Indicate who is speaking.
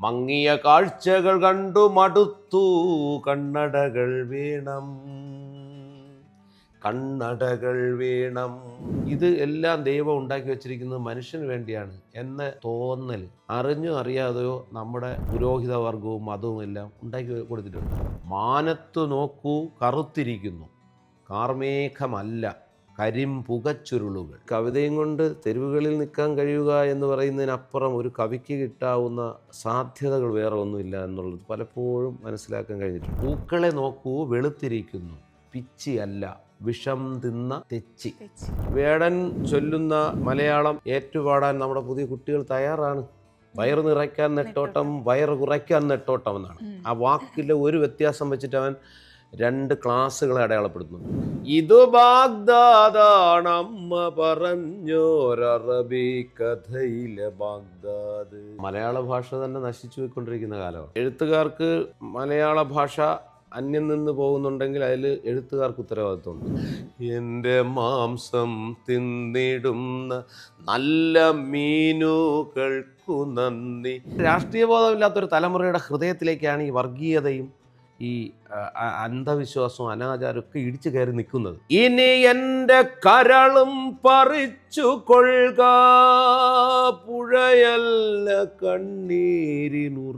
Speaker 1: മങ്ങിയ കാഴ്ചകൾ കണ്ടു മടുത്തു, കണ്ണടകൾ വീണം, കണ്ണടകൾ വീണം. ഇത് എല്ലാം ദൈവം ഉണ്ടാക്കി വെച്ചിരിക്കുന്നത് മനുഷ്യന് വേണ്ടിയാണ് എന്ന തോന്നൽ അറിഞ്ഞോ അറിയാതെയോ നമ്മുടെ പുരോഹിത വർഗവും മതവും എല്ലാം ഉണ്ടാക്കി കൊടുത്തിട്ടുണ്ട്. മാനത്തു നോക്കൂ കറുത്തിരിക്കുന്നു, കാർമേഘമല്ല കരിമ്പുകച്ചുരുളുകൾ. കവിതയും കൊണ്ട് തെരുവുകളിൽ നിൽക്കാൻ കഴിയുക എന്ന് പറയുന്നതിനപ്പുറം ഒരു കവിക്ക് കിട്ടാവുന്ന സാധ്യതകൾ വേറെ ഒന്നുമില്ല എന്നുള്ളത് പലപ്പോഴും മനസ്സിലാക്കാൻ കഴിഞ്ഞിട്ടുണ്ട്. പൂക്കളെ നോക്കൂ വെളുത്തിരിക്കുന്നു, പിച്ചിയല്ല വിഷം തിന്ന തെച്ചി. വേടൻ ചൊല്ലുന്ന മലയാളം ഏറ്റുപാടാൻ നമ്മുടെ പുതിയ കുട്ടികൾ തയ്യാറാണ്. വയറ് നിറയ്ക്കാൻ നെട്ടോട്ടം, വയറ് കുറയ്ക്കാൻ നെട്ടോട്ടം എന്നാണ്. ആ വാക്കിലെ ഒരു വ്യത്യാസം വെച്ചിട്ട് അവൻ 2 ക്ലാസ്സുകളെ അടയാളപ്പെടുത്തുന്നു. ഇതു ബാഗ്ദാദാണ് അമ്മ പറഞ്ഞോരറബി കഥയിലെ ബാഗ്ദാദ്. മലയാള ഭാഷ തന്നെ നശിച്ചു പോയിക്കൊണ്ടിരിക്കുന്ന കാലമാണ്. എഴുത്തുകാർക്ക് മലയാള ഭാഷ അന്യം നിന്ന് പോകുന്നുണ്ടെങ്കിൽ അതിൽ എഴുത്തുകാർക്ക് ഉത്തരവാദിത്വമുണ്ട്. എൻ്റെ മാംസം തിന്നിടുന്ന നല്ല മീനുകൾക്കു നന്ദി. രാഷ്ട്രീയ ബോധമില്ലാത്തൊരു തലമുറയുടെ ഹൃദയത്തിലേക്കാണ് ഈ വർഗീയതയും ഈ അന്ധവിശ്വാസവും അനാചാരവും ഒക്കെ ഇടിച്ചു കയറി നിൽക്കുന്നത്. ഇനി എൻ്റെ കരളും പറിച്ചു കൊള്ളുക, പുഴയല്ല കണ്ണീരിനുറവയാ.